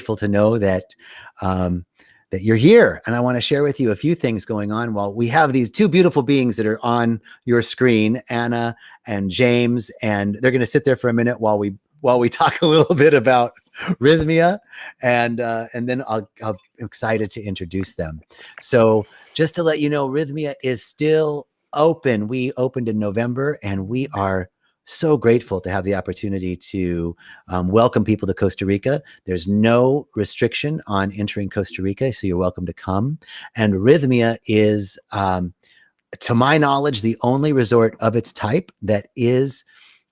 grateful to know that that you're here. And I want to share with you a few things going on while we have these two beautiful beings that are on your screen, Anna and James, and they're going to sit there for a minute while we talk a little bit about Rhythmia, and then I'm excited to introduce them. So just to let you know, Rhythmia is still open. We opened in November, and we are so grateful to have the opportunity to welcome people to Costa Rica. There's no restriction on entering Costa Rica, so you're welcome to come. And Rhythmia is, to my knowledge, the only resort of its type that is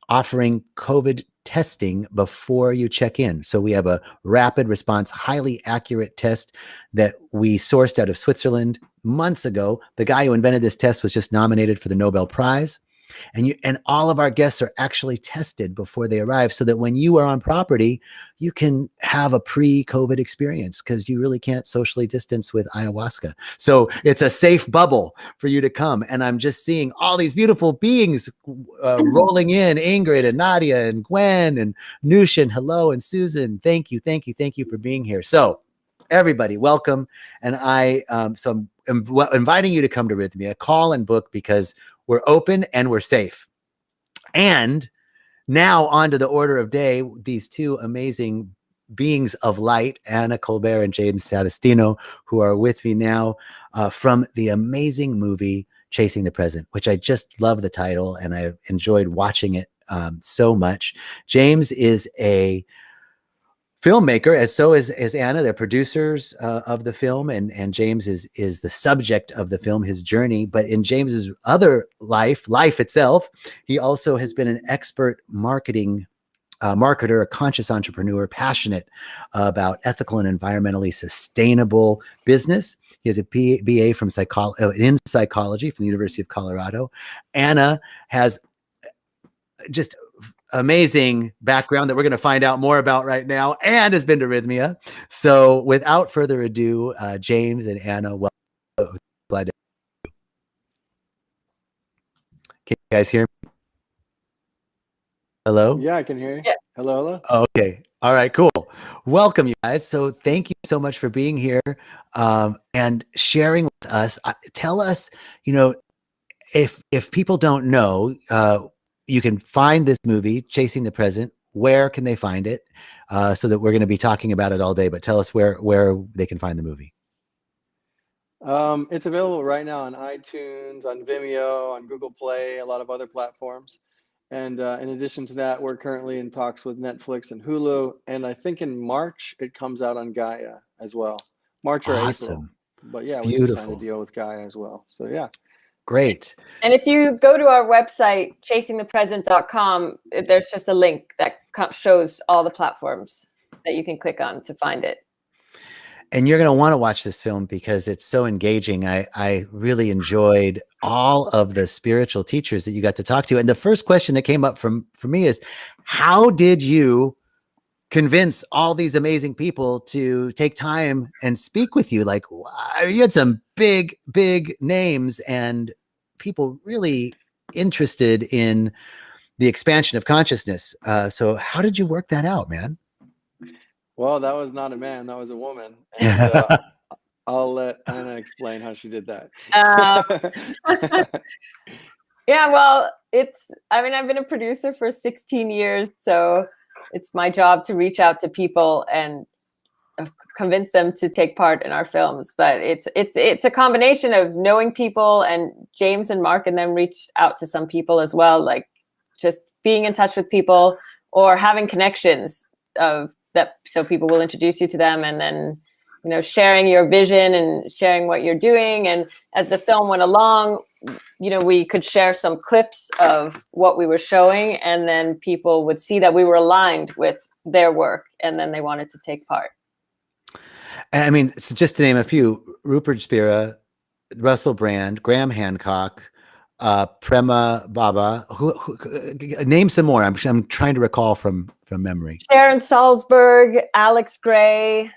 offering COVID testing before you check in. So we have a rapid response, highly accurate test that we sourced out of Switzerland months ago. The guy who invented this test was just nominated for the Nobel Prize. And all of our guests are actually tested before they arrive, so that when you are on property, you can have a pre-COVID experience, because you really can't socially distance with ayahuasca. So it's a safe bubble for you to come. And I'm just seeing all these beautiful beings rolling in: Ingrid and Nadia and Gwen and Nushin. Hello, and Susan. Thank you for being here. So everybody, welcome. And I'm inviting you to come to Rhythmia. Call and book, because we're open and we're safe. And now on to the order of day, these two amazing beings of light, Anna Kolber and James Sebastiano, who are with me now from the amazing movie Chasing the Present, which I just love the title, and I've enjoyed watching it so much. James is a filmmaker, as so is Anna. They're producers of the film, and James is the subject of the film, his journey. But in James's other life itself, he also has been an expert marketer, a conscious entrepreneur, passionate about ethical and environmentally sustainable business. He has a BA in psychology from the University of Colorado. Anna has just amazing background that we're going to find out more about right now, and has been to Rhythmia. So without further ado, James and Anna, welcome. Glad to. Can you guys hear me? Hello? Yeah, I can hear you. Yeah. Hello. Okay. All right, cool. Welcome, you guys. So thank you so much for being here and sharing with us. Tell us, if people don't know, you can find this movie, Chasing the Present. Where can they find it? So that we're going to be talking about it all day, but tell us where they can find the movie. It's available right now on iTunes, on Vimeo, on Google Play, a lot of other platforms. And in addition to that, we're currently in talks with Netflix and Hulu. And I think in March, it comes out on Gaia as well. March or April. But yeah, we just signed a deal with Gaia as well. So yeah. Great. And if you go to our website, chasingthepresent.com, there's just a link that shows all the platforms that you can click on to find it. And you're going to want to watch this film because it's so engaging. I really enjoyed all of the spiritual teachers that you got to talk to. And the first question that came up for me is, how did you convince all these amazing people to take time and speak with you? Like, you had some big names and people really interested in the expansion of consciousness. So how did you work that out, man? Well, that was not a man, that was a woman. And I'll let Anna explain how she did that. Yeah, well, I've been a producer for 16 years, so it's my job to reach out to people and convince them to take part in our films. But it's a combination of knowing people, and James and Mark and them reached out to some people as well, like just being in touch with people or having connections so people will introduce you to them, and then sharing your vision and sharing what you're doing. And as the film went along, we could share some clips of what we were showing, and then people would see that we were aligned with their work, and then they wanted to take part. I mean, so just to name a few: Rupert Spira, Russell Brand, Graham Hancock, Prema Baba. Who name some more? I'm trying to recall from memory. Sharon Salzberg, Alex Gray,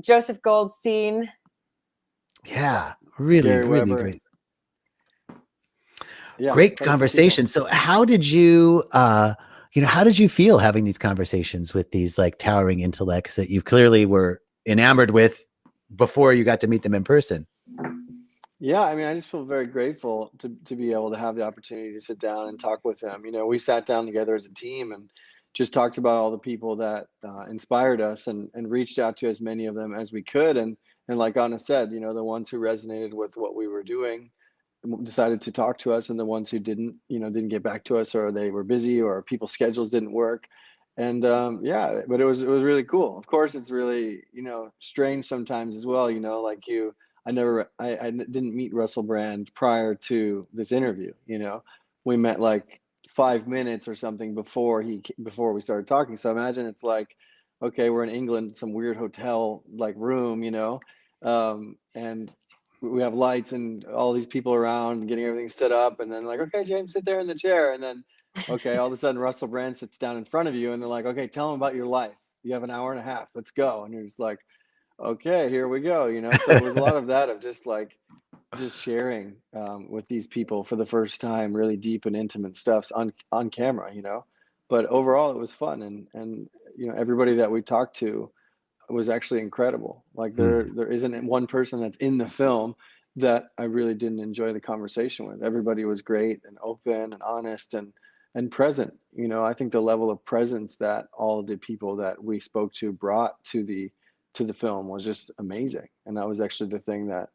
Joseph Goldstein. Yeah, really great. Yeah, great conversation. So how did you how did you feel having these conversations with these like towering intellects that you clearly were enamored with before you got to meet them in person? Yeah, I mean, I just feel very grateful to be able to have the opportunity to sit down and talk with them. We sat down together as a team and just talked about all the people that inspired us, and reached out to as many of them as we could. And like Anna said, the ones who resonated with what we were doing decided to talk to us, and the ones who didn't get back to us, or they were busy, or people's schedules didn't work. And yeah, but it was really cool. Of course, it's really strange sometimes as well. Like I didn't meet Russell Brand prior to this interview. We met like 5 minutes or something before we started talking. So imagine it's like, okay, we're in England, some weird hotel like room, and we have lights and all these people around getting everything set up, and then like, okay, James, sit there in the chair, and then okay, all of a sudden Russell Brand sits down in front of you, and they're like, okay, tell him about your life. You have an hour and a half. Let's go. And you're just like, okay, here we go. So it was a lot of that, of just sharing with these people for the first time, really deep and intimate stuff on camera. But overall, it was fun, and everybody that we talked to was actually incredible. Like there isn't one person that's in the film that I really didn't enjoy the conversation with. Everybody was great and open and honest and present. I think the level of presence that all of the people that we spoke to brought to the film was just amazing. And that was actually the thing that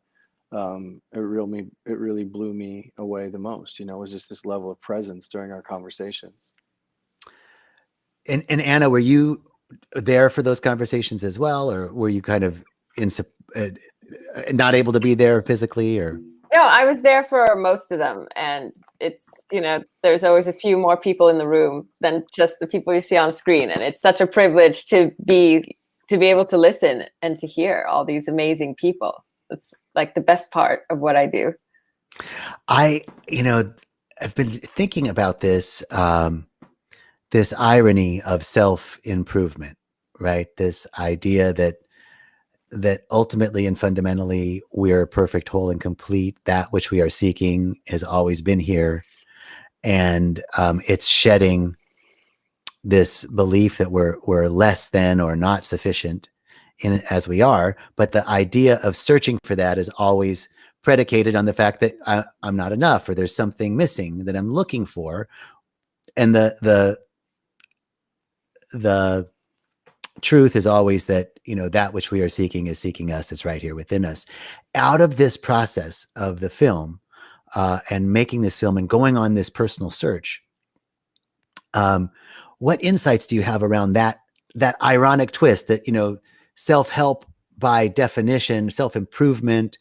it really blew me away the most. Was just this level of presence during our conversations. And Anna, were you there for those conversations as well, or were you kind of not able to be there physically? Or no, I was there for most of them, and it's there's always a few more people in the room than just the people you see on screen, and it's such a privilege to be able to listen and to hear all these amazing people. It's like the best part of what I do. I've been thinking about this this irony of self-improvement, right? This idea that ultimately and fundamentally we're perfect, whole, and complete. That which we are seeking has always been here, and it's shedding this belief that we're less than or not sufficient in as we are. But the idea of searching for that is always predicated on the fact that I'm not enough, or there's something missing that I'm looking for, and the truth is always that that which we are seeking is seeking us. It's right here within us. Out of this process of the film and making this film and going on this personal search, what insights do you have around that ironic twist that self-help by definition, self-improvement,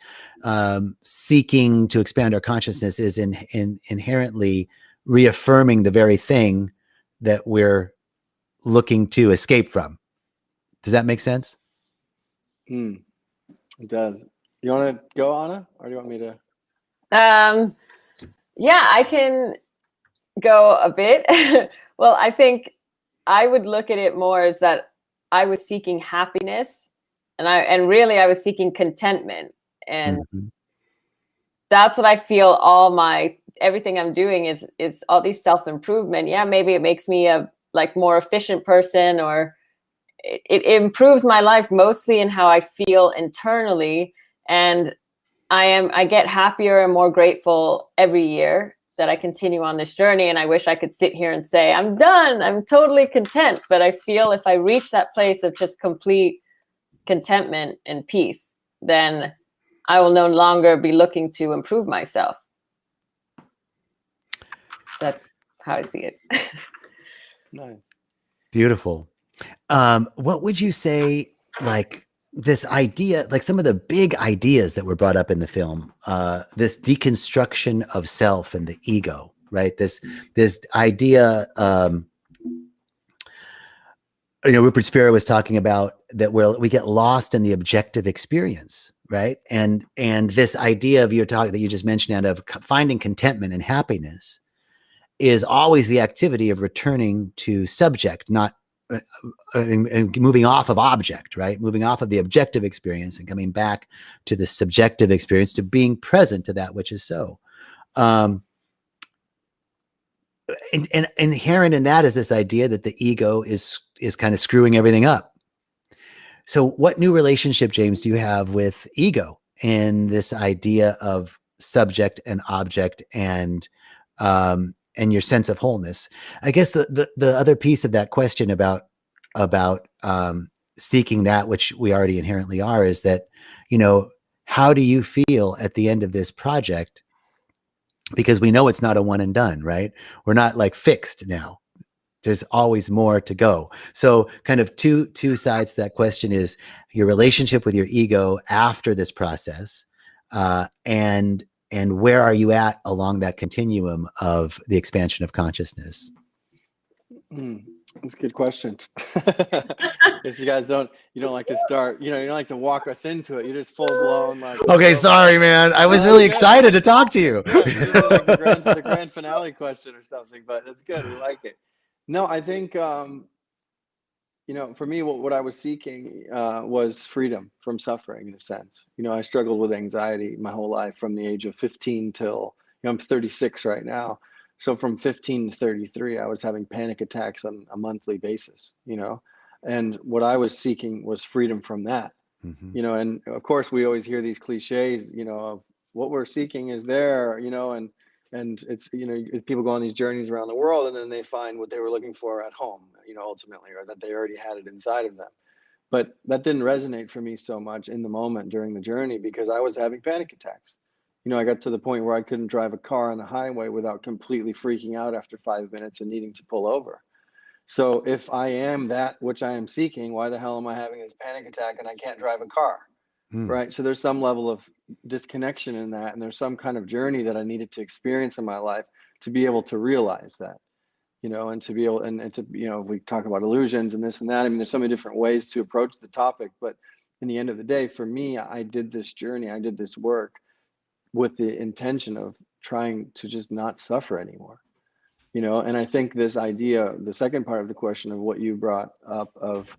seeking to expand our consciousness is inherently reaffirming the very thing that we're looking to escape from? Does that make sense? It does. You want to go, Anna, or do you want me to? Yeah, I can go a bit. Well, I think I would look at it more as that I was seeking happiness, and really I was seeking contentment, and that's what I feel. Everything I'm doing is all these self-improvement. Yeah, maybe it makes me a more efficient person, or it improves my life mostly in how I feel internally. And I get happier and more grateful every year that I continue on this journey. And I wish I could sit here and say, I'm done, I'm totally content. But I feel if I reach that place of just complete contentment and peace, then I will no longer be looking to improve myself. That's how I see it. Nice. Beautiful. What would you say, like this idea, like some of the big ideas that were brought up in the film, this deconstruction of self and the ego, right? This idea, Rupert Spira was talking about that we get lost in the objective experience, right? And this idea of that you just mentioned, of finding contentment and happiness, is always the activity of returning to subject, not and moving off of object, right? Moving off of the objective experience and coming back to the subjective experience, to being present to that which is so. and inherent in that is this idea that the ego is kind of screwing everything up. So what new relationship, James, do you have with ego and this idea of subject and object and your sense of wholeness? I guess the other piece of that question about seeking that which we already inherently are is that, how do you feel at the end of this project? Because we know it's not a one and done, right? We're not like fixed now. There's always more to go. So kind of two sides to that question is your relationship with your ego after this process, and where are you at along that continuum of the expansion of consciousness? That's a good question. Guess you guys don't like to start, you don't like to walk us into it. You're just full blown like. Okay, sorry, man. I was really excited to talk to you. These are like the grand finale question or something, but it's good. We like it. No, I think for me, what I was seeking was freedom from suffering, in a sense. I struggled with anxiety my whole life, from the age of 15 till, I'm 36 right now. So from 15 to 33, I was having panic attacks on a monthly basis, and what I was seeking was freedom from that. Mm-hmm. And of course we always hear these cliches, of what we're seeking is there, and it's, people go on these journeys around the world and then they find what they were looking for at home, ultimately, or that they already had it inside of them. But that didn't resonate for me so much in the moment during the journey, because I was having panic attacks. I got to the point where I couldn't drive a car on the highway without completely freaking out after 5 minutes and needing to pull over. So if I am that which I am seeking, why the hell am I having this panic attack and I can't drive a car? Right. So there's some level of disconnection in that. And there's some kind of journey that I needed to experience in my life to be able to realize that, and to be able, and to, we talk about illusions and this and that. I mean, there's so many different ways to approach the topic, but in the end of the day, for me, I did this journey, I did this work with the intention of trying to just not suffer anymore. And I think this idea, the second part of the question of what you brought up, of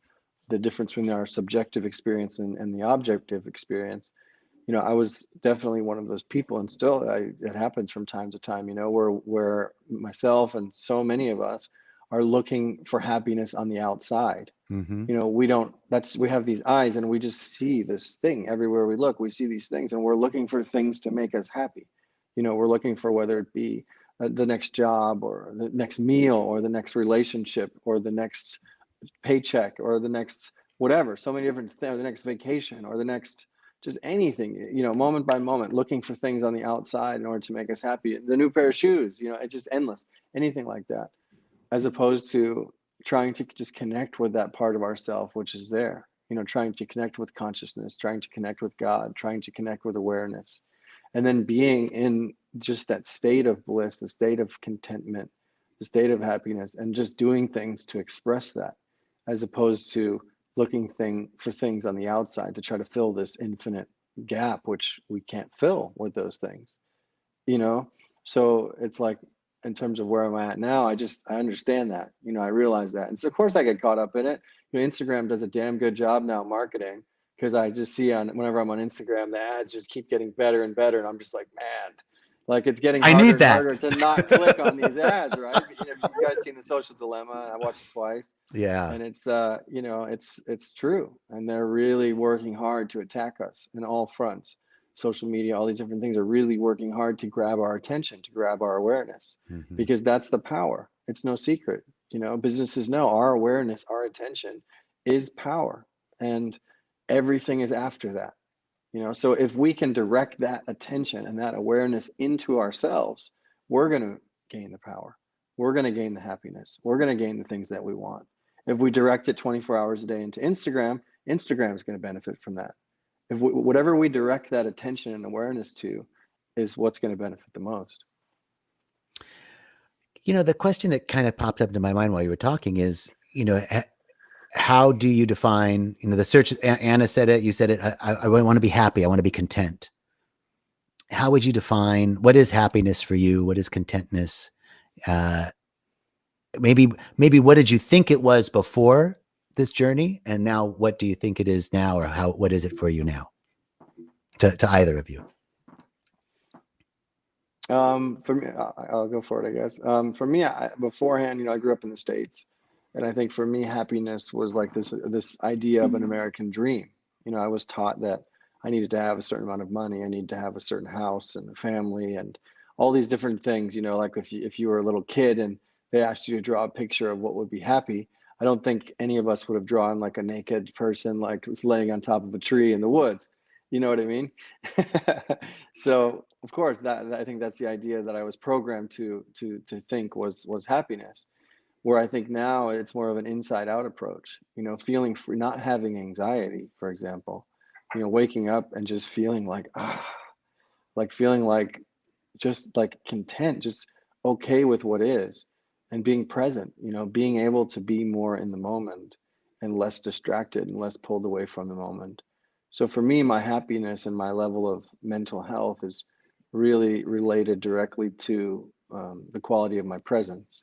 the difference between our subjective experience and the objective experience, I was definitely one of those people, and still it happens from time to time, where myself and so many of us are looking for happiness on the outside. Mm-hmm. We have these eyes and we just see this thing everywhere we look. We see these things and we're looking for things to make us happy. We're looking for, whether it be the next job or the next meal or the next relationship or the next paycheck or the next whatever, so many different things, the next vacation or the next, just anything, moment by moment, looking for things on the outside in order to make us happy. The new pair of shoes, it's just endless, anything like that, as opposed to trying to just connect with that part of ourself which is there, trying to connect with consciousness, trying to connect with God, trying to connect with awareness, and then being in just that state of bliss, the state of contentment, the state of happiness, and just doing things to express that, as opposed to looking for things on the outside to try to fill this infinite gap which we can't fill with those things. So it's like, in terms of where I'm at now, I understand that, I realize that. And so of course I get caught up in it. Instagram does a damn good job now marketing, because I just see whenever I'm on Instagram, the ads just keep getting better and better, and I'm just like, man, like it's getting harder and harder to not click on these ads, right? You guys seen The Social Dilemma? I watched it twice. Yeah. And it's it's true, and they're really working hard to attack us in all fronts. Social media, all these different things are really working hard to grab our attention, to grab our awareness, Mm-hmm. because that's the power. It's no secret. Businesses know our awareness, our attention is power, and everything is after that. So if we can direct that attention and that awareness into ourselves, we're going to gain the power. We're going to gain the happiness. We're going to gain the things that we want. If we direct it 24 hours a day into Instagram, Instagram is going to benefit from that. Whatever we direct that attention and awareness to is what's going to benefit the most. The question that kind of popped up into my mind while you were talking is, how do you define, the search? Anna said it, you said it. I want to be happy. I want to be content. How would you define what is happiness for you? What is contentness? Maybe what did you think it was before this journey, and now what do you think it is now, or what is it for you now? To either of you. For me, I'll go for it, I guess. For me, beforehand, I grew up in the States, and I think for me, happiness was like this idea of an American dream. I was taught that I needed to have a certain amount of money, I needed to have a certain house and a family, and all these different things. Like if you were a little kid and they asked you to draw a picture of what would be happy, I don't think any of us would have drawn like a naked person like laying on top of a tree in the woods. You know what I mean? So of course that I think that's the idea that I was programmed to think was happiness. Where I think now it's more of an inside out approach, feeling free, not having anxiety, for example, waking up and just feeling like feeling like just like content, just okay with what is, and being present, being able to be more in the moment and less distracted and less pulled away from the moment. So for me, my happiness and my level of mental health is really related directly to the quality of my presence.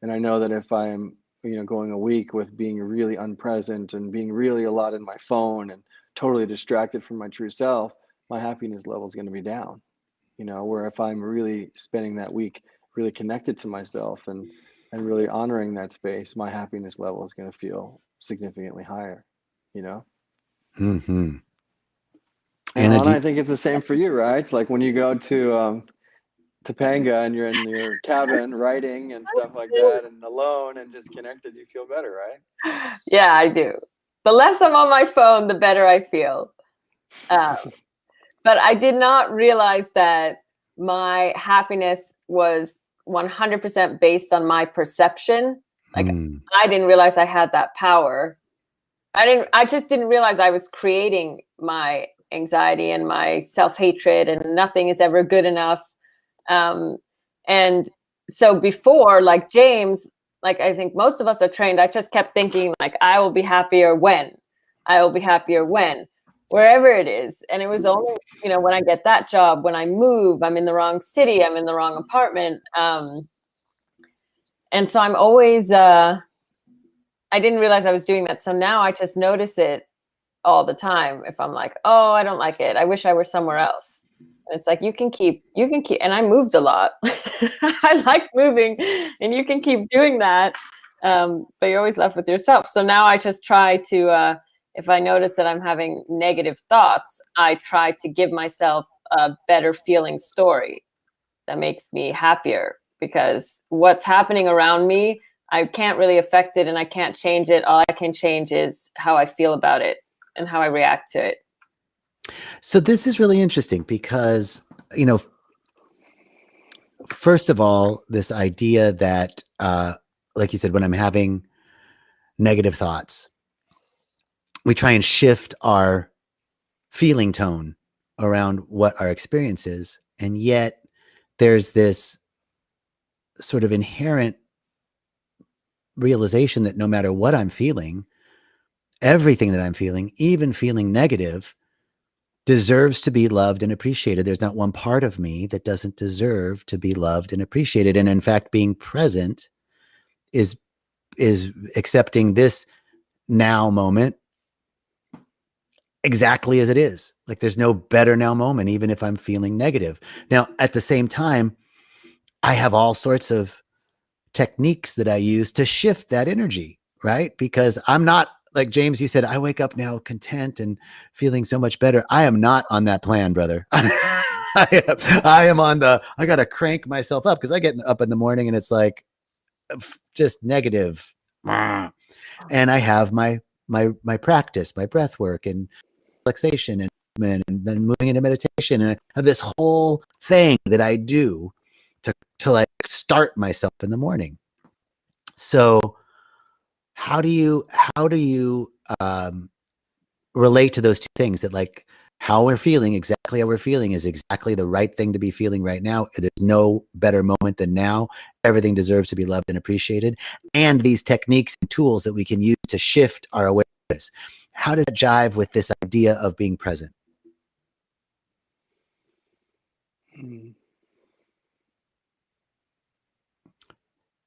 And I know that if I'm, going a week with being really unpresent and being really a lot in my phone and totally distracted from my true self, my happiness level is going to be down. Where if I'm really spending that week really connected to myself and really honoring that space, my happiness level is going to feel significantly higher, you know? Mm-hmm. And Anna, Anna, I think it's the same for you, right? It's like when you go to Topanga and you're in your cabin writing and stuff like that and alone and just connected, you feel better, right? Yeah, I do. The less I'm on my phone, the better I feel. But I did not realize that my happiness was 100% based on my perception. Like I didn't realize I had that power. I just didn't realize I was creating my anxiety and my self-hatred, and nothing is ever good enough. And so before, like James, like I think most of us are trained, I just kept thinking like, I will be happier when, wherever it is. And it was only, when I get that job, when I move, I'm in the wrong city, I'm in the wrong apartment. And so I'm always, I didn't realize I was doing that. So now I just notice it all the time. If I'm like, oh, I don't like it, I wish I were somewhere else. And it's like, you can keep, and I moved a lot. I like moving, and you can keep doing that. But you're always left with yourself. So now I just try to, if I notice that I'm having negative thoughts, I try to give myself a better feeling story that makes me happier, because what's happening around me, I can't really affect it and I can't change it. All I can change is how I feel about it and how I react to it. So this is really interesting because, first of all, this idea that, like you said, when I'm having negative thoughts, we try and shift our feeling tone around what our experience is. And yet there's this sort of inherent realization that no matter what I'm feeling, everything that I'm feeling, even feeling negative, deserves to be loved and appreciated. There's not one part of me that doesn't deserve to be loved and appreciated. And in fact, being present is accepting this now moment exactly as it is. Like there's no better now moment, even if I'm feeling negative. Now, at the same time, I have all sorts of techniques that I use to shift that energy, right? Because I'm not, like James, you said, I wake up now content and feeling so much better. I am not on that plan, brother. I am on I got to crank myself up because I get up in the morning and it's like just negative. And I have my practice, my breath work and relaxation and moving into meditation. And I have this whole thing that I do to like start myself in the morning. So how do you relate to those two things, that like how we're feeling, exactly how we're feeling is exactly the right thing to be feeling right now. There's no better moment than now. Everything deserves to be loved and appreciated. And these techniques and tools that we can use to shift our awareness. How does that jive with this idea of being present?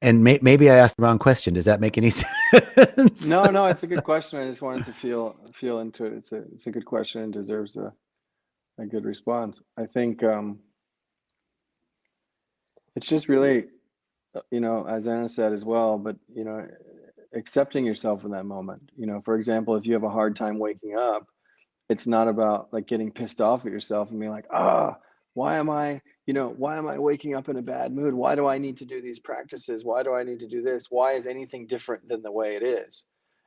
And maybe I asked the wrong question. Does that make any sense? No, it's a good question. I just wanted to feel into it. It's a good question and deserves a good response. I think It's just really, as Anna said as well, but, accepting yourself in that moment. For example, if you have a hard time waking up, it's not about like getting pissed off at yourself and being like, why am I waking up in a bad mood? Why do I need to do these practices? Why do I need to do this? Why is anything different than the way it is?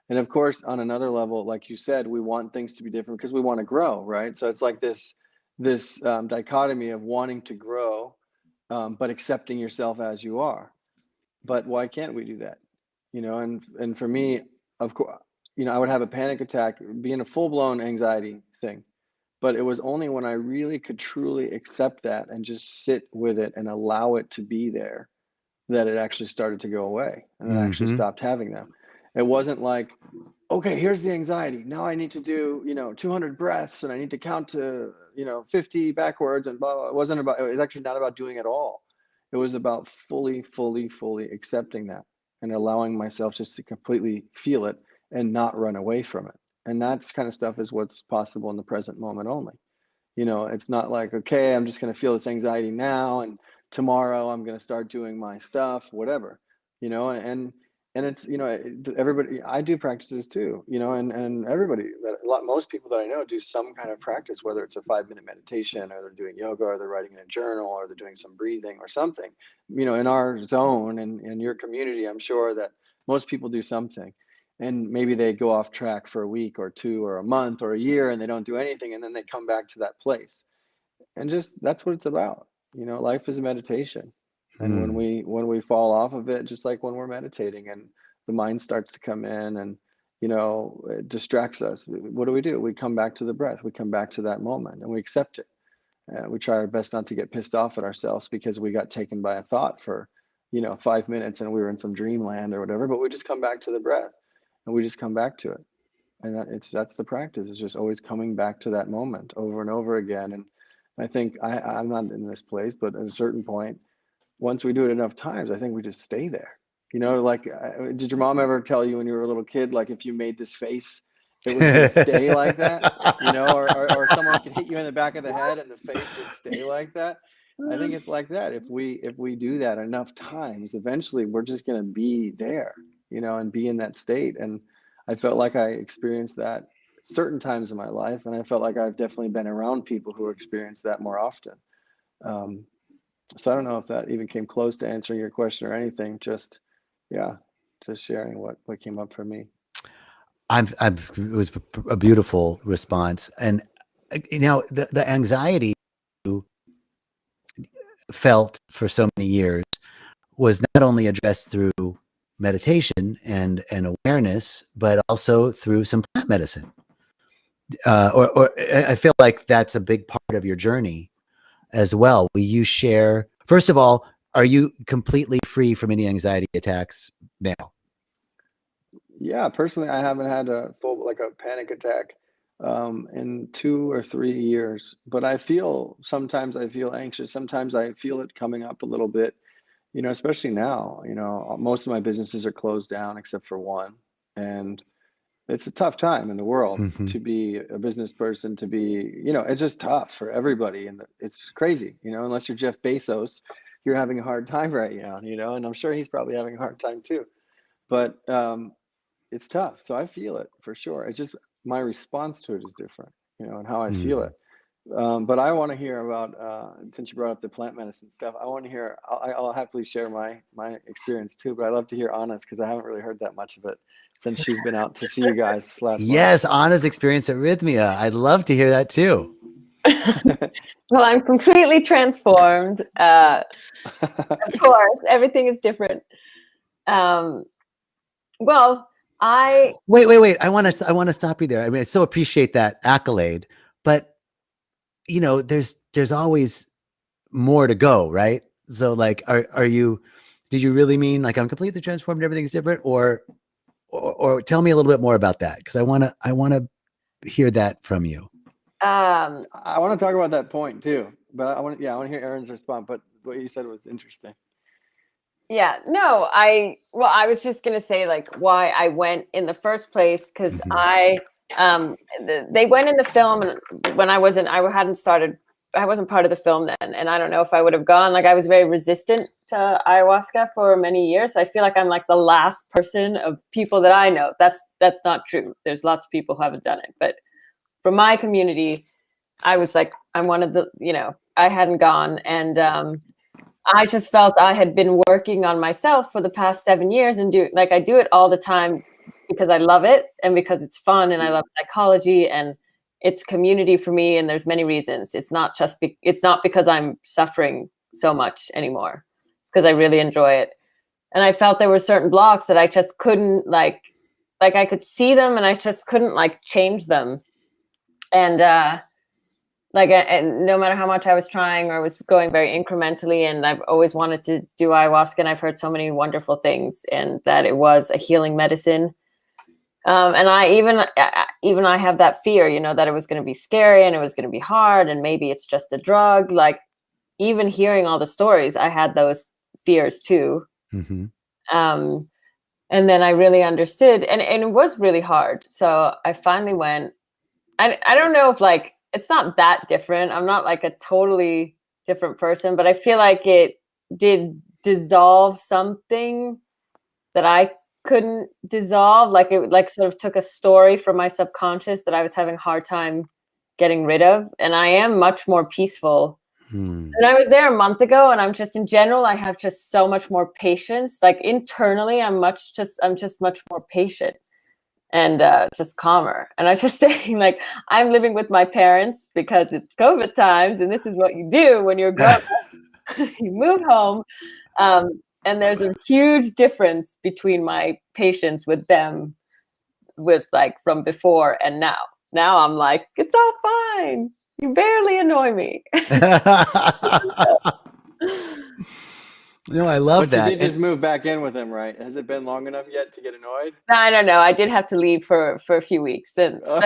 And of course, on another level, like you said, we want things to be different because we want to grow, right? So it's like this dichotomy of wanting to grow, but accepting yourself as you are. But why can't we do that? And for me, of course, I would have a panic attack, be in a full-blown anxiety thing. But it was only when I really could truly accept that and just sit with it and allow it to be there that it actually started to go away, and then I actually stopped having them. It wasn't like, okay, here's the anxiety. Now I need to do, 200 breaths and I need to count to, 50 backwards and blah, blah. It was actually not about doing it all. It was about fully, fully, fully accepting that and allowing myself just to completely feel it and not run away from it. And that's kind of stuff is what's possible in the present moment only. It's not like, okay, I'm just going to feel this anxiety now, and tomorrow I'm going to start doing my stuff, whatever, and it's, everybody, I do practices too, and everybody most people that I know do some kind of practice, whether it's a 5-minute meditation or they're doing yoga or they're writing in a journal or they're doing some breathing or something, in our zone and in your community, I'm sure that most people do something. And maybe they go off track for a week or two or a month or a year and they don't do anything, and then they come back to that place. And just that's what it's about. Life is a meditation. And when we fall off of it, just like when we're meditating and the mind starts to come in and it distracts us, what do? We come back to the breath. We come back to that moment and we accept it. We try our best not to get pissed off at ourselves because we got taken by a thought for 5 minutes and we were in some dreamland or whatever, but we just come back to the breath and we just come back to it. And that's the practice. It's just always coming back to that moment over and over again. And I think I'm not in this place, but at a certain point, once we do it enough times, I think we just stay there. Like, did your mom ever tell you when you were a little kid, like if you made this face, it was going to stay like that, or someone could hit you in the back of the head and the face would stay like that. I think it's like that. If we do that enough times, eventually we're just going to be there, and be in that state. And I felt like I experienced that certain times in my life, and I felt like I've definitely been around people who experience that more often. So I don't know if that even came close to answering your question or anything. Just sharing what came up for me. It was a beautiful response, and the anxiety you felt for so many years was not only addressed through meditation and awareness, but also through some plant medicine. Or I feel like that's a big part of your journey as well. Will you share? First of all, are you completely free from any anxiety attacks now? Yeah, personally, I haven't had a panic attack in 2 or 3 years, but sometimes I feel anxious. Sometimes I feel it coming up a little bit, especially now. Most of my businesses are closed down except for one. And it's a tough time in the world to be a business person, to be, it's just tough for everybody. And it's crazy, unless you're Jeff Bezos, you're having a hard time right now, and I'm sure he's probably having a hard time too. But it's tough. So I feel it for sure. It's just my response to it is different, and how I feel it. But I want to hear about, since you brought up the plant medicine stuff, I want to hear, I'll happily share my experience too, but I love to hear Anna's because I haven't really heard that much of it since she's been out to see you guys last month. Yes, Anna's experience at Rhythmia. I'd love to hear that too. Well, I'm completely transformed. Of course, everything is different. Well, wait. I want to stop you there. I mean, I so appreciate that accolade, but there's always more to go, right? So like, did you really mean like I'm completely transformed, everything's different, or tell me a little bit more about that? Cause I want to hear that from you. I want to talk about that point too, but I want to hear Erin's response, but what you said was interesting. Yeah, no, I was just going to say like why I went in the first place. Cause they went in the film and when I hadn't started wasn't part of the film then, and I don't know if I would have gone. Like, I was very resistant to ayahuasca for many years. So I feel like I'm like the last person of people that I know. That's not true. There's lots of people who haven't done it, but from my community, I was like, I'm one of the, I hadn't gone, and I just felt I had been working on myself for the past 7 years, and I do it all the time because I love it and because it's fun, and I love psychology, and it's community for me. And there's many reasons. It's not just it's not because I'm suffering so much anymore. It's because I really enjoy it. And I felt there were certain blocks that I just couldn't like I could see them and I just couldn't like change them. And and no matter how much I was trying, or was going very incrementally, and I've always wanted to do ayahuasca, and I've heard so many wonderful things, and that it was a healing medicine. And I have that fear, that it was going to be scary and it was going to be hard, and maybe it's just a drug. Like, even hearing all the stories, I had those fears too. Mm-hmm. And then I really understood, and it was really hard. So I finally went. I don't know if like, it's not that different. I'm not like a totally different person, but I feel like it did dissolve something that I couldn't dissolve. Like, it like sort of took a story from my subconscious that I was having a hard time getting rid of. And I am much more peaceful. And I was there a month ago, and I'm just, in general, I have just so much more patience. Like, internally, I'm just much more patient and just calmer. And I'm just saying, like, I'm living with my parents because it's COVID times, and this is what you do when you're grown up. You move home. And there's a huge difference between my patience with them, with like from before and now. Now I'm like, it's all fine. You barely annoy me. No, I love that. But you did just move back in with him, right? Has it been long enough yet to get annoyed? I don't know. I did have to leave for a few weeks. And well,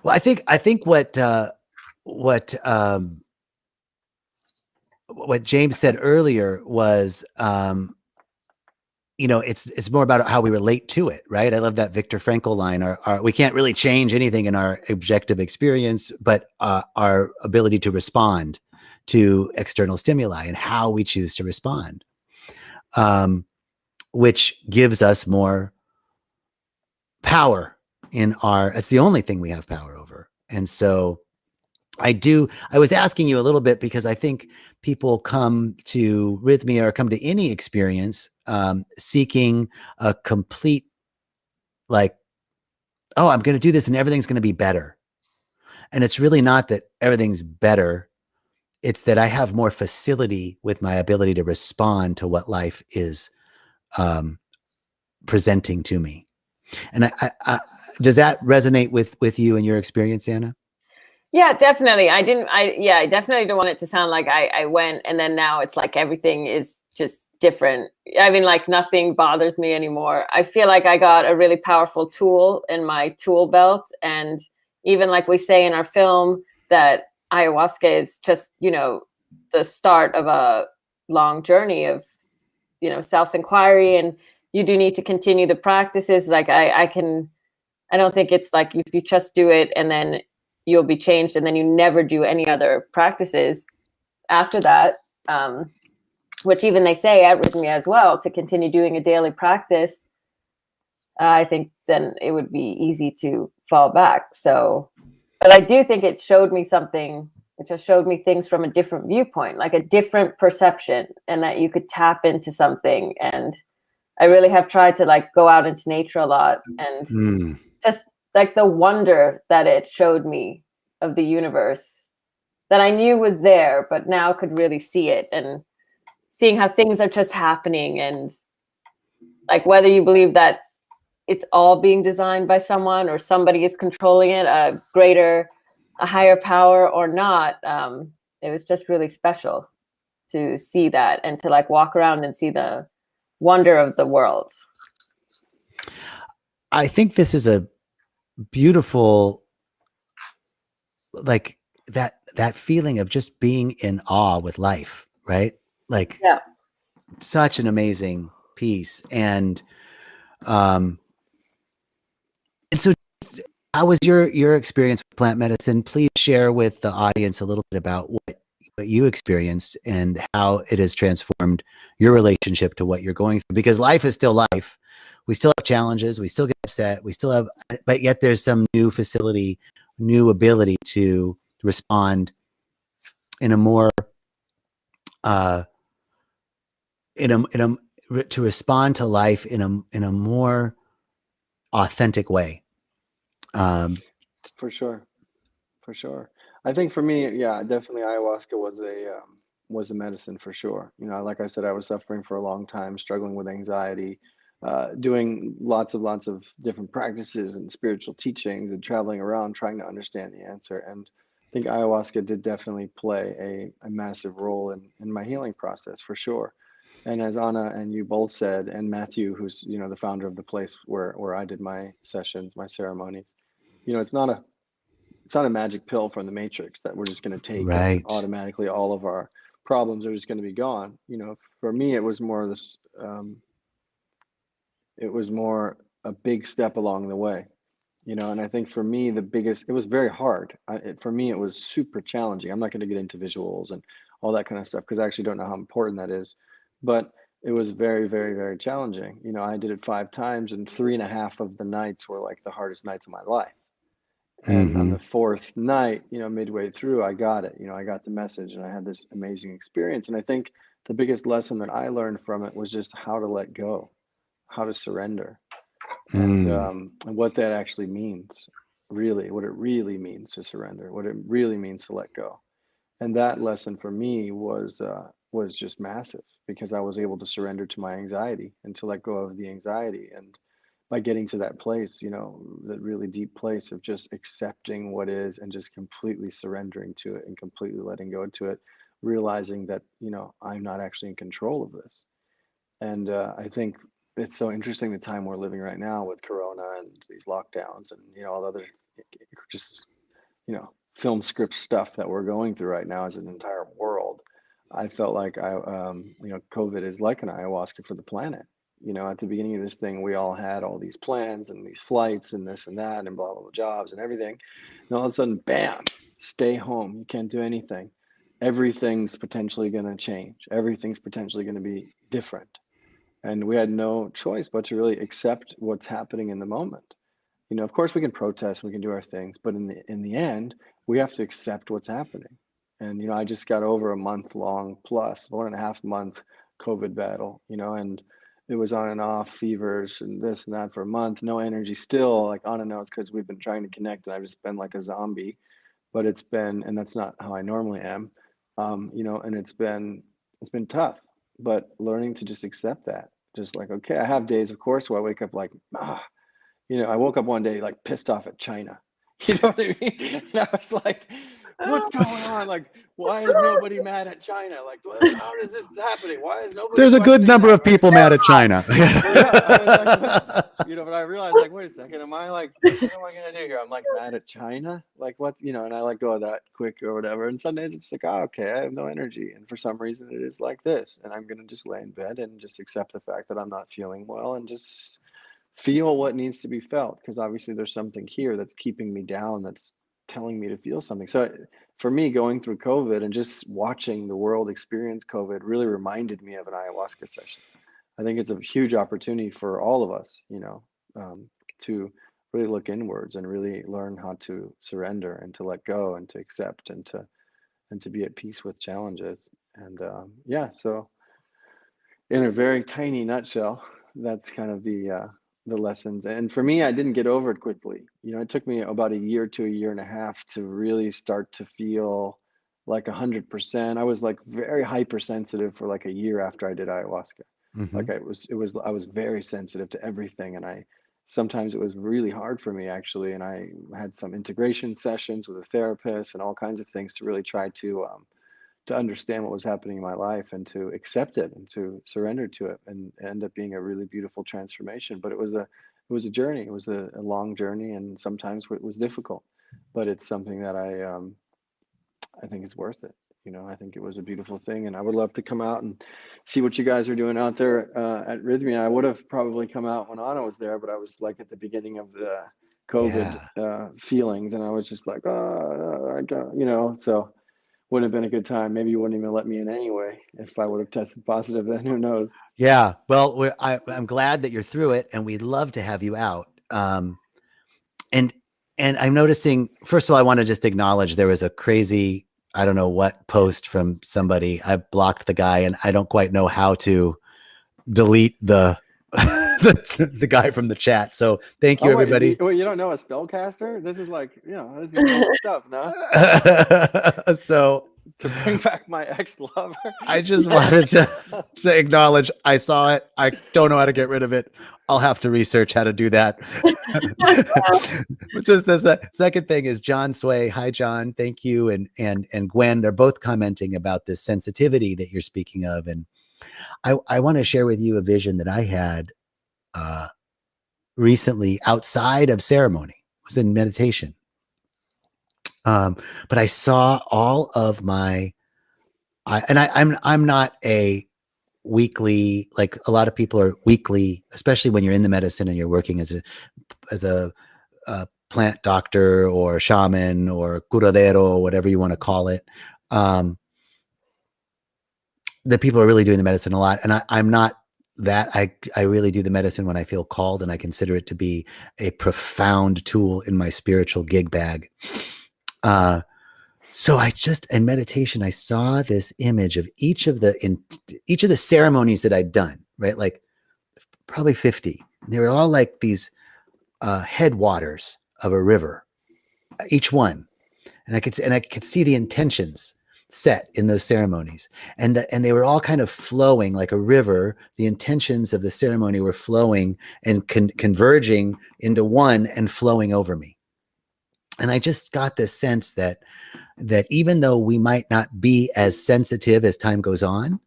I think what James said earlier was, it's more about how we relate to it, right? I love that Viktor Frankl line. We can't really change anything in our objective experience, but our ability to respond to external stimuli and how we choose to respond, which gives us more power it's the only thing we have power over. And so I was asking you a little bit because I think people come to rhythmia or come to any experience seeking a complete, like, oh, I'm going to do this and everything's going to be better. And it's really not that everything's better. It's that I have more facility with my ability to respond to what life is presenting to me. And I does that resonate with you and your experience, Anna? Yeah, definitely. I definitely don't want it to sound like I went and then now it's like everything is just different. I mean, like, nothing bothers me anymore. I feel like I got a really powerful tool in my tool belt. And even like we say in our film, that ayahuasca is just, the start of a long journey of, self-inquiry. And you do need to continue the practices. Like, I don't think it's like if you just do it and then you'll be changed and then you never do any other practices after that, which even they say at Rhythmia as well, to continue doing a daily practice. I think then it would be easy to fall back. So, but I do think it showed me something. It just showed me things from a different viewpoint, like a different perception, and that you could tap into something. And I really have tried to like go out into nature a lot and just like the wonder that it showed me of the universe that I knew was there, but now could really see it, and seeing how things are just happening. And like, whether you believe that it's all being designed by someone or somebody is controlling it, a higher power or not, it was just really special to see that and to like walk around and see the wonder of the world. I think this is a beautiful, like, that feeling of just being in awe with life, right? Like, yeah, such an amazing piece. And so how was your experience with plant medicine? Please share with the audience a little bit about what you experienced and how it has transformed your relationship to what you're going through. Because life is still life. We still have challenges. We still get upset. We still have, but yet there's some new facility, new ability to respond in a more, uh, to respond to life in a more authentic way. For sure. For sure. I think for me, yeah, definitely ayahuasca was a medicine for sure. You know, like I said, I was suffering for a long time, struggling with anxiety, doing lots of different practices and spiritual teachings and traveling around trying to understand the answer. And I think ayahuasca did definitely play a massive role in my healing process for sure. And as Anna and you both said, and Matthew, who's, you know, the founder of the place where I did my sessions, my ceremonies, you know, it's not a magic pill from the Matrix that we're just going to take and Right. automatically all of our problems are just going to be gone. You know, for me, it was more this, it was more a big step along the way, you know, and I think for me, it was very hard. For me, it was super challenging. I'm not going to get into visuals and all that kind of stuff because I actually don't know how important that is, but it was very challenging. You know, I did it 5 times and 3.5 of the nights were like the hardest nights of my life. And on Mm-hmm. the fourth night, you know, midway through, I got it. You know, I got the message and I had this amazing experience. And I think the biggest lesson that I learned from it was just how to let go, how to surrender, Mm. and what that actually means, really, what it really means to surrender, what it really means to let go. And that lesson for me was just massive because I was able to surrender to my anxiety and to let go of the anxiety. And by getting to that place, you know, that really deep place of just accepting what is and just completely surrendering to it and completely letting go to it, realizing that, you know, I'm not actually in control of this. And I think it's so interesting the time we're living right now with Corona and these lockdowns and, you know, all the other just, you know, film script stuff that we're going through right now as an entire world. I felt like you know, COVID is like an ayahuasca for the planet. You know, at the beginning of this thing, we all had all these plans and these flights and this and that and blah, blah, blah, jobs and everything. And all of a sudden, bam, stay home. You can't do anything. Everything's potentially going to change. Everything's potentially going to be different. And we had no choice but to really accept what's happening in the moment. You know, of course we can protest, we can do our things, but in the end, we have to accept what's happening. And you know, I just got over a month long plus 1.5 month COVID battle, you know, and it was on and off fevers and this and that for a month, no energy still, like on and off because we've been trying to connect and I've just been like a zombie. But it's been, and that's not how I normally am, you know, and it's been tough, but learning to just accept that, just like, okay, I have days, of course, where I wake up like, you know, I woke up one day like pissed off at China. You know what I mean? And I was like, what's going on? Like, why is nobody mad at China? Like, how is this happening? Why is nobody There's a good questioning number that? of Right? people mad at China. Well, yeah, I was like, you know, but I realized, like, wait a second, am I like, what am I gonna do here? I'm like mad at China, like what's, you know, and I let go of that quick or whatever. And some days it's like, oh, okay, I have no energy, and for some reason it is like this, and I'm gonna just lay in bed and just accept the fact that I'm not feeling well and just feel what needs to be felt because obviously there's something here that's keeping me down that's telling me to feel something. So for me, going through COVID and just watching the world experience COVID really reminded me of an ayahuasca session. I think it's a huge opportunity for all of us, you know, to really look inwards and really learn how to surrender and to let go and to accept and to be at peace with challenges. And yeah, so in a very tiny nutshell, that's kind of the lessons. And for me, I didn't get over it quickly. You know, it took me about a year to a year and a half to really start to feel like 100%. I was like very hypersensitive for like a year after I did ayahuasca. Hmm. Like I was very sensitive to everything, and sometimes it was really hard for me actually. And I had some integration sessions with a therapist and all kinds of things to really try to understand what was happening in my life and to accept it and to surrender to it and end up being a really beautiful transformation. But it was a journey. It was a long journey, and sometimes it was difficult. But it's something that I think it's worth it. You know, I think it was a beautiful thing, and I would love to come out and see what you guys are doing out there at Rhythmia. I would have probably come out when Anna was there, but I was like at the beginning of COVID Yeah. feelings, and I was just like, oh, I got, so would have been a good time. Maybe you wouldn't even let me in anyway if I would have tested positive. Then who knows? Yeah. Well, I'm glad that you're through it, and we'd love to have you out. And I'm noticing. First of all, I want to just acknowledge there was a crazy, I don't know what post from somebody. I blocked the guy, and I don't quite know how to delete the the guy from the chat. So thank you, Oh, wait, everybody. you don't know a spellcaster? This is like, this is old stuff, no? So To bring back my ex-lover. I just wanted to acknowledge I saw it. I don't know how to get rid of it. I'll have to research how to do that. Just the second thing is John Sway. Hi, John. Thank you. And Gwen, they're both commenting about this sensitivity that you're speaking of. And I want to share with you a vision that I had recently outside of ceremony. It was in meditation. But I saw all of I'm not a weekly, like a lot of people are weekly, especially when you're in the medicine and you're working as a plant doctor or shaman or curadero, whatever you want to call it. The people are really doing the medicine a lot. And I'm not that. I really do the medicine when I feel called, and I consider it to be a profound tool in my spiritual gig bag. So in meditation, I saw this image of each of the ceremonies that I'd done, right? Like probably 50. They were all like these headwaters of a river, each one. And I could see the intentions set in those ceremonies. And they were all kind of flowing like a river. The intentions of the ceremony were flowing and converging into one and flowing over me. And I just got this sense that even though we might not be as sensitive as time goes on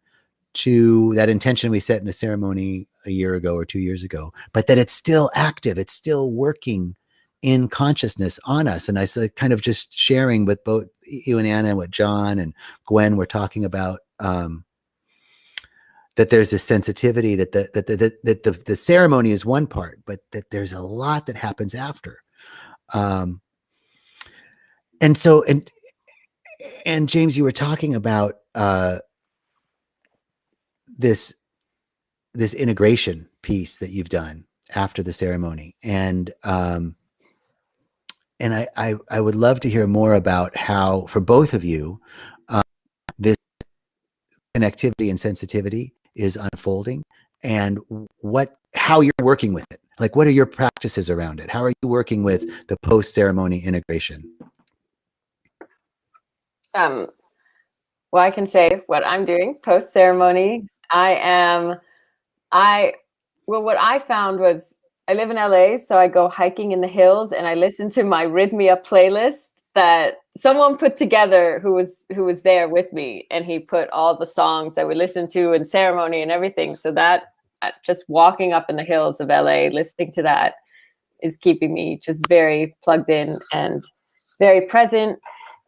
to that intention we set in a ceremony a year ago or 2 years ago, but that it's still active, it's still working in consciousness on us. And I said, kind of just sharing with both you and Anna and what John and Gwen were talking about, that there's this sensitivity that the ceremony is one part, but that there's a lot that happens after. And James, you were talking about this integration piece that you've done after the ceremony, and I would love to hear more about how, for both of you, this connectivity and sensitivity is unfolding, and how you're working with it. Like, what are your practices around it? How are you working with the post-ceremony integration? Well, I can say what I'm doing post ceremony. What I found was I live in LA, so I go hiking in the hills and I listen to my Rhythmia playlist that someone put together who was there with me, and he put all the songs that we listened to in ceremony and everything. So that just walking up in the hills of LA, listening to that is keeping me just very plugged in and very present.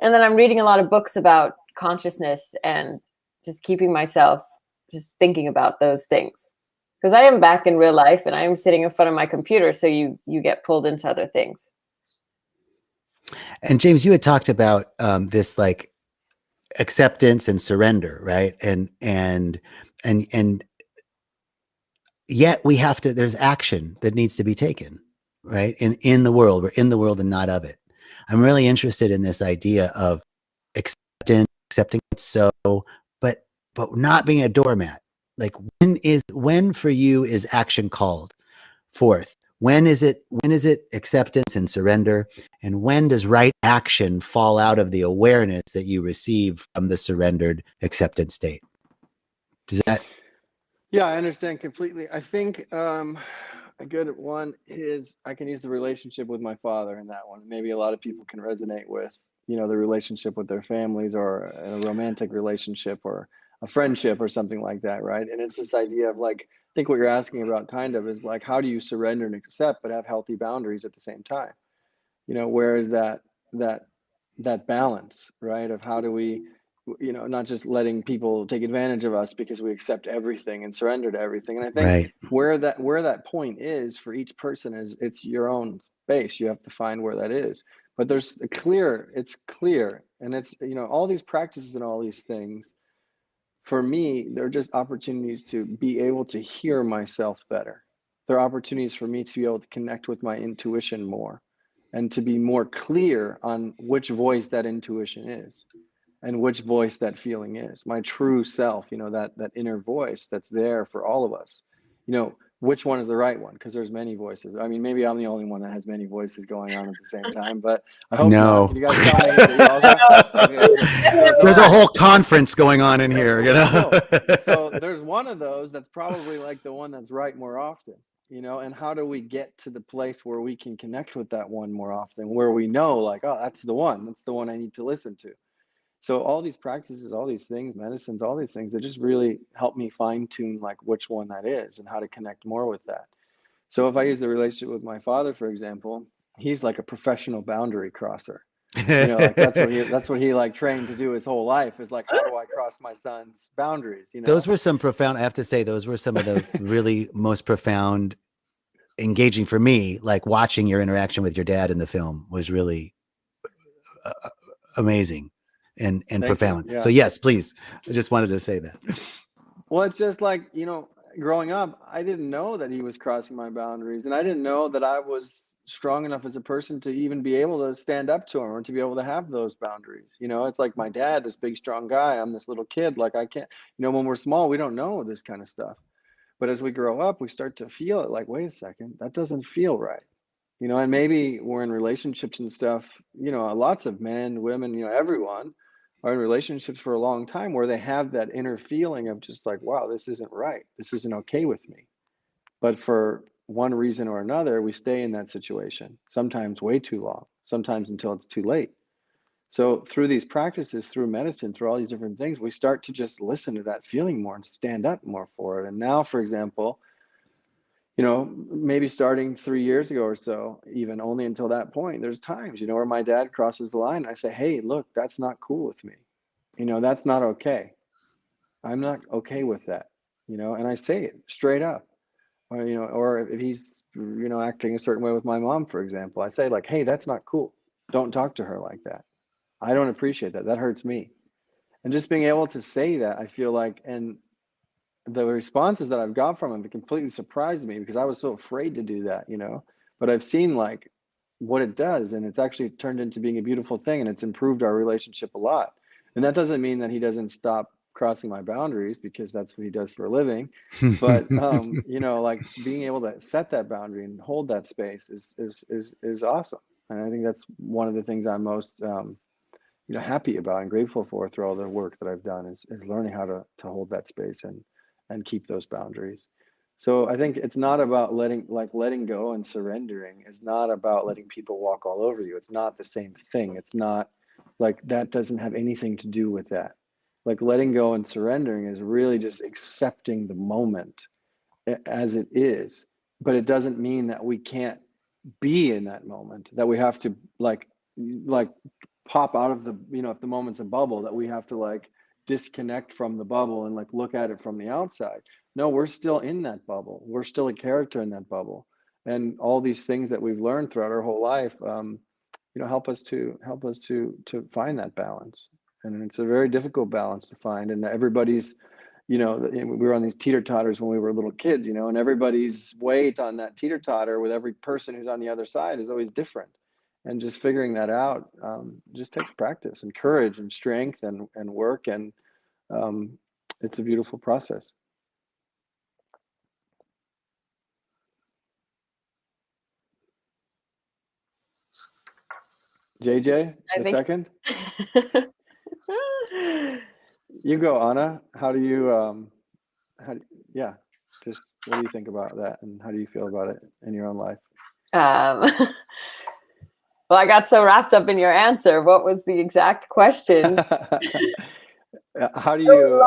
And then I'm reading a lot of books about consciousness and just keeping myself just thinking about those things, because I am back in real life and I am sitting in front of my computer, so you get pulled into other things. And James, you had talked about this like acceptance and surrender, right? And yet we have to, there's action that needs to be taken, right? In the world, we're in the world and not of it. I'm really interested in this idea of accepting it, so, but not being a doormat. Like, when for you is action called forth? When is it acceptance and surrender? And when does right action fall out of the awareness that you receive from the surrendered acceptance state? Does that? Yeah, I understand completely. I think a good one is I can use the relationship with my father in that one. Maybe a lot of people can resonate with, the relationship with their families, or a romantic relationship or a friendship or something like that, right? And it's this idea of, like, I think what you're asking about kind of is like, how do you surrender and accept but have healthy boundaries at the same time? Where is that balance, right? Of how do we you know, not just letting people take advantage of us because we accept everything and surrender to everything. And I think Right. where that point is for each person is, it's your own space. You have to find where that is. But there's it's clear. And it's, you know, all these practices and all these things, for me, they're just opportunities to be able to hear myself better. They're opportunities for me to be able to connect with my intuition more and to be more clear on which voice that intuition is and which voice that feeling is, my true self, you know, that inner voice that's there for all of us. You know, which one is the right one? Because there's many voices. I mean, maybe I'm the only one that has many voices going on at the same time, but I hope not. Can you guys tell me that you all got? Okay, good. So There's a whole conference going on in here, you know. So there's one of those that's probably like the one that's right more often, you know. And how do we get to the place where we can connect with that one more often, where we know, like, oh, that's the one I need to listen to. So all these practices, all these things, medicines, all these things, they just really help me fine tune like which one that is and how to connect more with that. So if I use the relationship with my father, for example, he's like a professional boundary crosser. You know, like that's what he like trained to do his whole life, is like, how do I cross my son's boundaries, you know? Those were some profound, I have to say, those were some of the really most profound, engaging for me. Like watching your interaction with your dad in the film was really amazing and profound. Yeah. So yes, please. I just wanted to say that. Well, it's just like, you know, growing up, I didn't know that he was crossing my boundaries, and I didn't know that I was strong enough as a person to even be able to stand up to him or to be able to have those boundaries. You know, it's like my dad, this big, strong guy. I'm this little kid. Like, I can't, you know, when we're small, we don't know this kind of stuff. But as we grow up, we start to feel it like, wait a second, that doesn't feel right. You know, and maybe we're in relationships and stuff, you know, lots of men, women, you know, everyone are in relationships for a long time where they have that inner feeling of just like, wow, this isn't right. This isn't okay with me. But for one reason or another, we stay in that situation, sometimes way too long, sometimes until it's too late. So through these practices, through medicine, through all these different things, we start to just listen to that feeling more and stand up more for it. And now, for example, you know, maybe starting 3 years ago or so, even only until that point, there's times, you know, where my dad crosses the line. And I say, hey, look, that's not cool with me. You know, that's not okay. I'm not okay with that, you know, and I say it straight up. Or, you know, or if he's, you know, acting a certain way with my mom, for example, I say like, hey, that's not cool. Don't talk to her like that. I don't appreciate that. That hurts me. And just being able to say that, I feel like, and the responses that I've got from him, it completely surprised me because I was so afraid to do that, you know. But I've seen like what it does, and it's actually turned into being a beautiful thing, and it's improved our relationship a lot. And that doesn't mean that he doesn't stop crossing my boundaries, because that's what he does for a living. But you know, like being able to set that boundary and hold that space is awesome. And I think that's one of the things I'm most you know, happy about and grateful for through all the work that I've done, is learning how to hold that space and keep those boundaries. So I think it's not about letting go and surrendering. It's not about letting people walk all over you. It's not the same thing. It's not like that, doesn't have anything to do with that. Like letting go and surrendering is really just accepting the moment as it is. But it doesn't mean that we can't be in that moment, that we have to like pop out of the, you know, if the moment's a bubble, that we have to like disconnect from the bubble and like look at it from the outside. No, we're still in that bubble. We're still a character in that bubble. And all these things that we've learned throughout our whole life, you know, help us to to find that balance. And it's a very difficult balance to find. And everybody's, you know, we were on these teeter totters when we were little kids, you know, and everybody's weight on that teeter totter with every person who's on the other side is always different. And just figuring that out just takes practice and courage and strength and work. And um, it's a beautiful process. JJ, I a think second. You go, Anna. How do you, yeah, just what do you think about that, and how do you feel about it in your own life? well, I got so wrapped up in your answer. What was the exact question? How do you?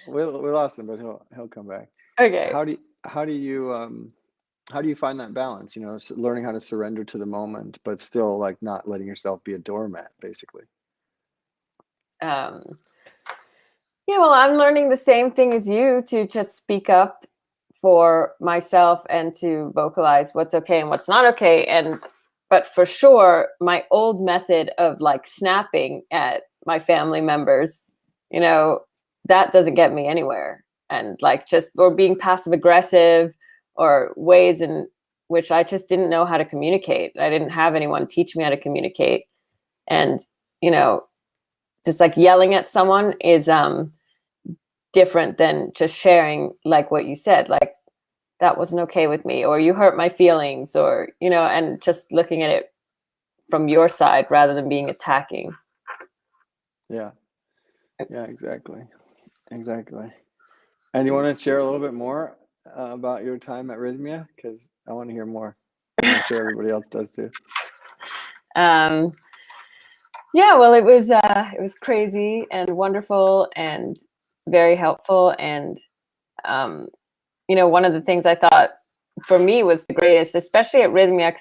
We lost him, but he'll come back. Okay. How do you find that balance? You know, learning how to surrender to the moment, but still like not letting yourself be a doormat, basically. Yeah, well, I'm learning the same thing as you, to just speak up for myself and to vocalize what's okay and what's not okay. But for sure, my old method of like snapping at my family members, that doesn't get me anywhere. And like or being passive aggressive, or ways in which I just didn't know how to communicate. I didn't have anyone teach me how to communicate. And, just like yelling at someone is different than just sharing, like what you said, like that wasn't okay with me, or you hurt my feelings, or and just looking at it from your side rather than being attacking. Yeah, exactly. And you want to share a little bit more about your time at Rhythmia, because I want to hear more. I'm sure everybody else does too. Yeah, well, it was crazy and wonderful and very helpful. And one of the things I thought for me was the greatest, especially at Rhythmia,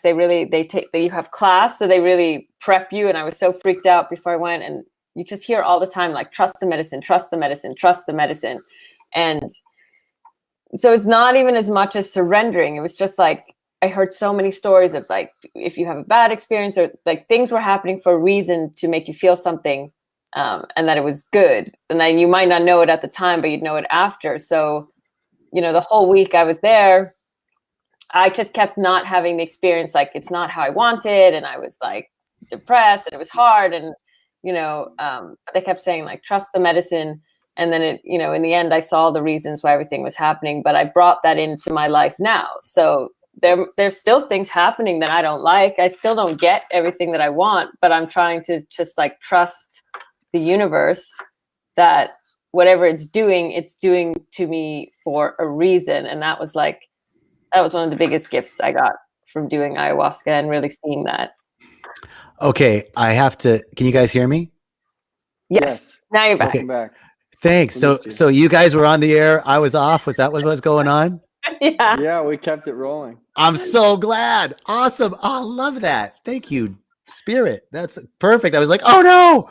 because you have class, so they really prep you. And I was so freaked out before I went, and you just hear all the time, like, trust the medicine, trust the medicine, trust the medicine. And so it's not even as much as surrendering. It was just like, I heard so many stories of like, if you have a bad experience, or like things were happening for a reason to make you feel something, and that it was good. And then you might not know it at the time, but you'd know it after. So, the whole week I was there, I just kept not having the experience. Like, it's not how I wanted. And I was like depressed, and it was hard. And, they kept saying like, trust the medicine. And then it, in the end, I saw the reasons why everything was happening, but I brought that into my life now. So there's still things happening that I don't like. I still don't get everything that I want, but I'm trying to just like trust the universe that whatever it's doing to me for a reason. And that was one of the biggest gifts I got from doing ayahuasca and really seeing that. Okay, can you guys hear me? Yes. Now you're back. Okay. Back. Thanks. So you guys were on the air. I was off. Was that what was going on? Yeah. Yeah, we kept it rolling. I'm so glad. Awesome. Oh, I love that. Thank you, Spirit. That's perfect. I was like, oh no,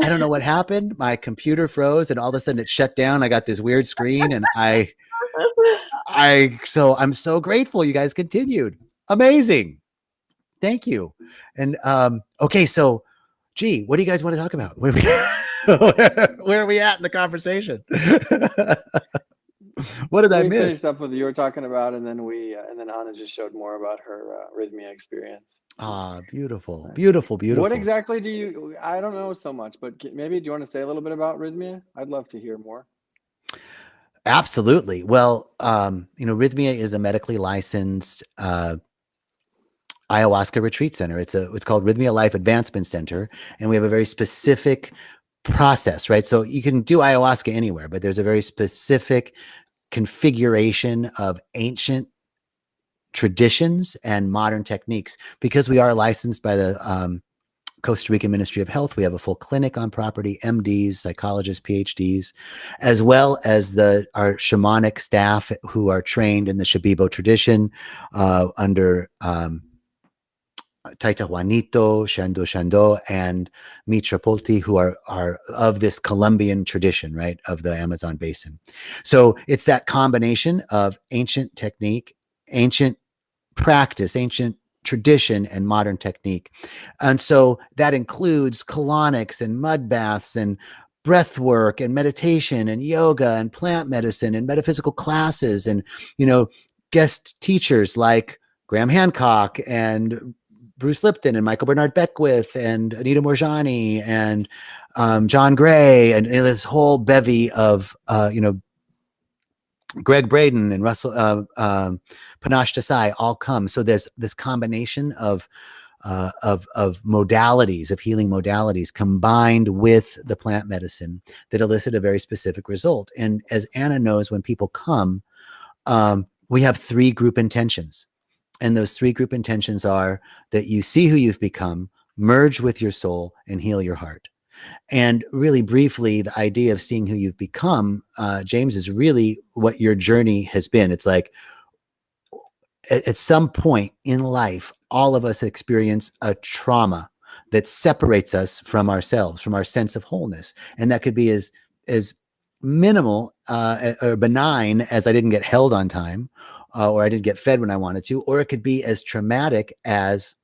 I don't know what happened. My computer froze and all of a sudden it shut down. I got this weird screen and so I'm so grateful you guys continued. Amazing. Thank you. And okay, so gee, what do you guys want to talk about? Where are we at in the conversation? What did I miss? We finished up with you were talking about, and then Anna just showed more about her Rhythmia experience. Beautiful. What exactly I don't know so much, but maybe do you want to say a little bit about Rhythmia? I'd love to hear more. Absolutely. Well, Rhythmia is a medically licensed ayahuasca retreat center. It's called Rhythmia Life Advancement Center, and we have a very specific process, right? So you can do ayahuasca anywhere, but there's a very specific configuration of ancient traditions and modern techniques. Because we are licensed by the Costa Rican Ministry of Health, we have a full clinic on property, MDs, psychologists, PhDs, as well as our shamanic staff who are trained in the Shipibo tradition under Taita Juanito, Shando, and Mitra Polti, who are of this Colombian tradition, right, of the Amazon basin. So it's that combination of ancient technique, ancient practice, ancient tradition, and modern technique. And so that includes colonics and mud baths and breath work and meditation and yoga and plant medicine and metaphysical classes and, guest teachers like Graham Hancock and Bruce Lipton and Michael Bernard Beckwith and Anita Morjani and John Gray and this whole bevy of, Greg Braden and Russell Panache Desai all come. So there's this combination of modalities, of healing modalities, combined with the plant medicine that elicit a very specific result. And as Anna knows, when people come, we have 3 group intentions. And those 3 group intentions are that you see who you've become, merge with your soul, and heal your heart. And really briefly, the idea of seeing who you've become, James, is really what your journey has been. It's like at some point in life, all of us experience a trauma that separates us from ourselves, from our sense of wholeness. And that could be as minimal or benign as I didn't get held on time, or I didn't get fed when I wanted to, or it could be as traumatic as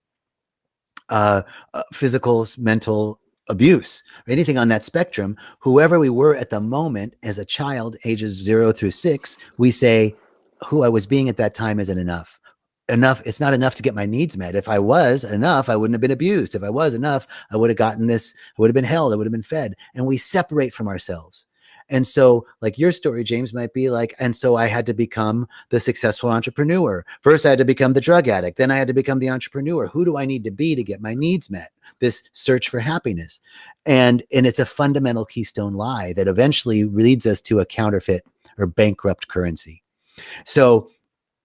physical, mental abuse, or anything on that spectrum. Whoever we were at the moment as a child, ages 0 through 6, we say, who I was being at that time isn't enough. It's not enough to get my needs met. If I was enough, I wouldn't have been abused. If I was enough, I would have gotten this, I would have been held, I would have been fed. And we separate from ourselves. And so, like your story, James, might be like, and so I had to become the successful entrepreneur. First, I had to become the drug addict. Then I had to become the entrepreneur. Who do I need to be to get my needs met? This search for happiness. And it's a fundamental keystone lie that eventually leads us to a counterfeit or bankrupt currency. So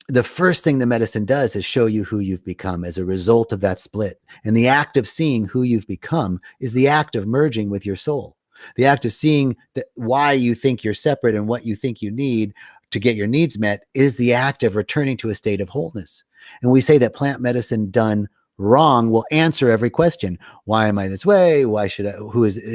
the first thing the medicine does is show you who you've become as a result of that split. And the act of seeing who you've become is the act of merging with your soul. The act of seeing that why you think you're separate and what you think you need to get your needs met is the act of returning to a state of wholeness. And we say that plant medicine done wrong will answer every question. Why am I this way? Why should I,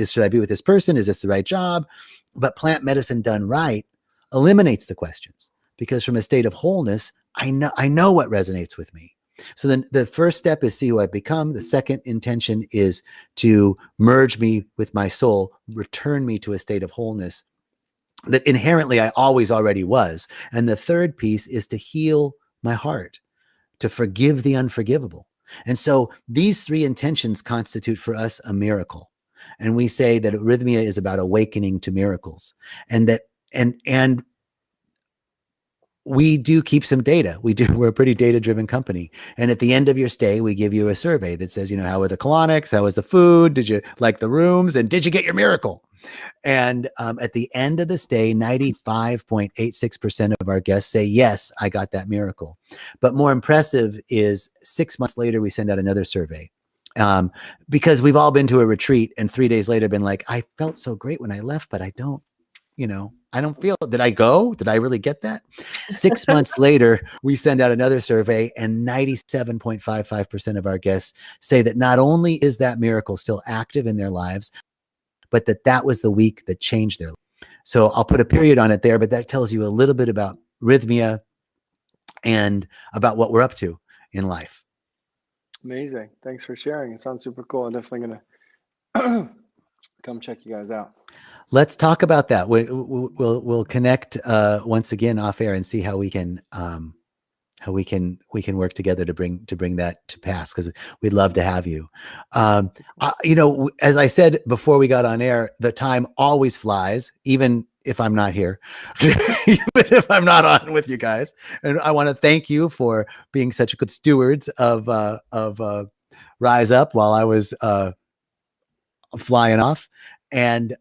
should I be with this person? Is this the right job? But plant medicine done right eliminates the questions, because from a state of wholeness, I know what resonates with me. So then the first step is see who I've become. The second intention is to merge me with my soul, return me to a state of wholeness that inherently I always already was. And the third piece is to heal my heart, to forgive the unforgivable. And so these three intentions constitute for us a miracle. And we say that arrhythmia is about awakening to miracles, and that and we do keep some data. We're a pretty data-driven company. And at the end of your stay, we give you a survey that says, how were the colonics? How was the food? Did you like the rooms? And did you get your miracle? And at the end of the stay, 95.86% of our guests say, yes, I got that miracle. But more impressive is 6 months later, we send out another survey. Because we've all been to a retreat and 3 days later been like, I felt so great when I left, but I don't feel, did I go? Did I really get that? 6 months later, we send out another survey, and 97.55% of our guests say that not only is that miracle still active in their lives, but that was the week that changed their life. So I'll put a period on it there, but that tells you a little bit about rhythmia and about what we're up to in life. Amazing. Thanks for sharing. It sounds super cool. I'm definitely going to come check you guys out. Let's talk about that. We'll connect once again off air and see how we can work together to bring that to pass, because we'd love to have you. As I said before we got on air, the time always flies, even if I'm not here, even if I'm not on with you guys. And I want to thank you for being such good stewards of Rise Up while I was flying off. And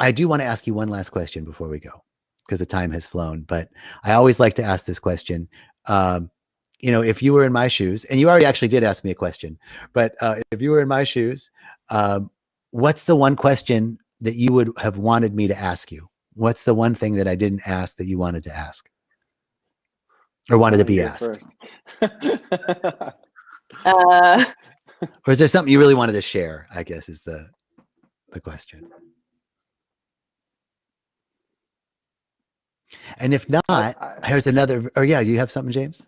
I do want to ask you one last question before we go, because the time has flown, but I always like to ask this question. If you were in my shoes, and you already actually did ask me a question, but if you were in my shoes, what's the one question that you would have wanted me to ask you? What's the one thing that I didn't ask that you wanted to ask or wanted to be asked? First. Or is there something you really wanted to share, I guess is the question. And if not, here's another, or yeah, you have something, James?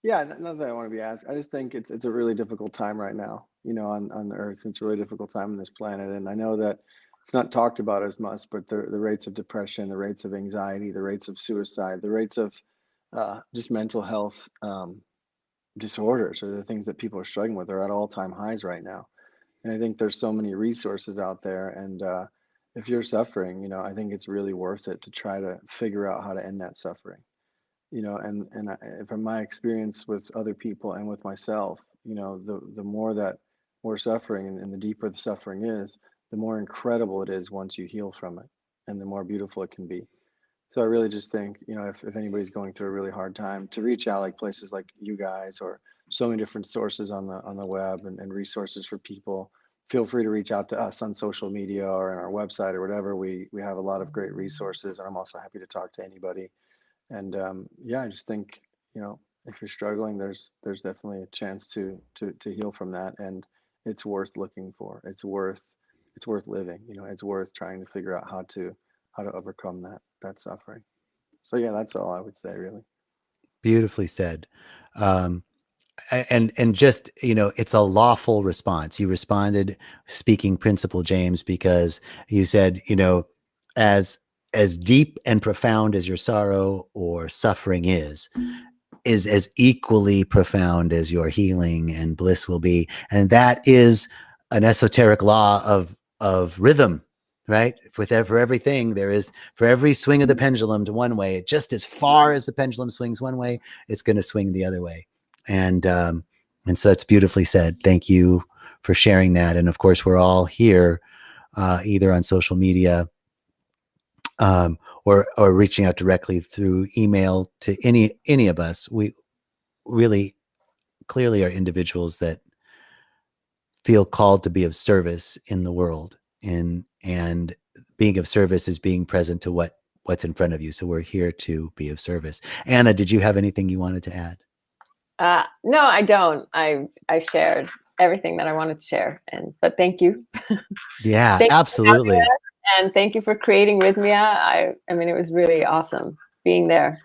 Yeah, not that I want to be asked. I just think it's a really difficult time right now, on the earth. It's a really difficult time on this planet. And I know that it's not talked about as much, but the rates of depression, the rates of anxiety, the rates of suicide, the rates of just mental health disorders, or the things that people are struggling with, are at all-time highs right now. And I think there's so many resources out there. And if you're suffering, I think it's really worth it to try to figure out how to end that suffering. From my experience with other people and with myself, the more that we're suffering, and the deeper the suffering is, the more incredible it is once you heal from it, and the more beautiful it can be. So I really just think, if anybody's going through a really hard time, to reach out, like places like you guys, or so many different sources on the web, and resources for people. Feel free to reach out to us on social media or on our website or whatever. We have a lot of great resources, and I'm also happy to talk to anybody. And yeah, I just think, if you're struggling, there's definitely a chance to heal from that. And it's worth looking for. It's worth living. You know, it's worth trying to figure out how to overcome that suffering. So yeah, that's all I would say, really. Beautifully said. Um, and just, you know, it's a lawful response. You responded speaking principle, James, because you said, you know, as deep and profound as your sorrow or suffering is as equally profound as your healing and bliss will be. And that is an esoteric law of rhythm, right? For everything, there is, for every swing of the pendulum to one way, just as far as the pendulum swings one way, it's going to swing the other way. And so that's beautifully said. Thank you for sharing that. And of course, we're all here, either on social media, or reaching out directly through email to any of us. We really clearly are individuals that feel called to be of service in the world, and being of service is being present to what's in front of you. So we're here to be of service. Anna, did you have anything you wanted to add? No, I don't. I shared everything that I wanted to share, but thank you. Yeah, Thank you absolutely. and thank you for creating Rhythmia. I mean, it was really awesome being there.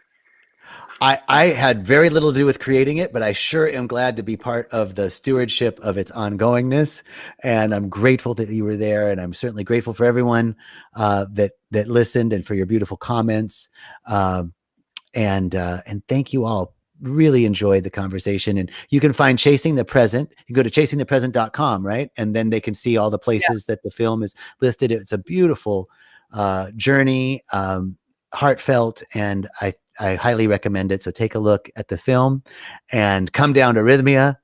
I had very little to do with creating it, but I sure am glad to be part of the stewardship of its ongoingness. And I'm grateful that you were there. And I'm certainly grateful for everyone that listened, and for your beautiful comments. And thank you all. Really enjoyed the conversation. And you can find Chasing the Present. You go to chasingthepresent.com, right? And then they can see all the places that the film is listed. It's a beautiful journey, heartfelt, and I highly recommend it. So take a look at the film and come down to Rhythmia,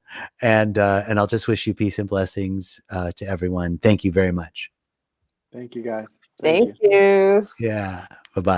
and I'll just wish you peace and blessings to everyone. Thank you very much. Thank you, guys. Thank you. Yeah. Bye-bye.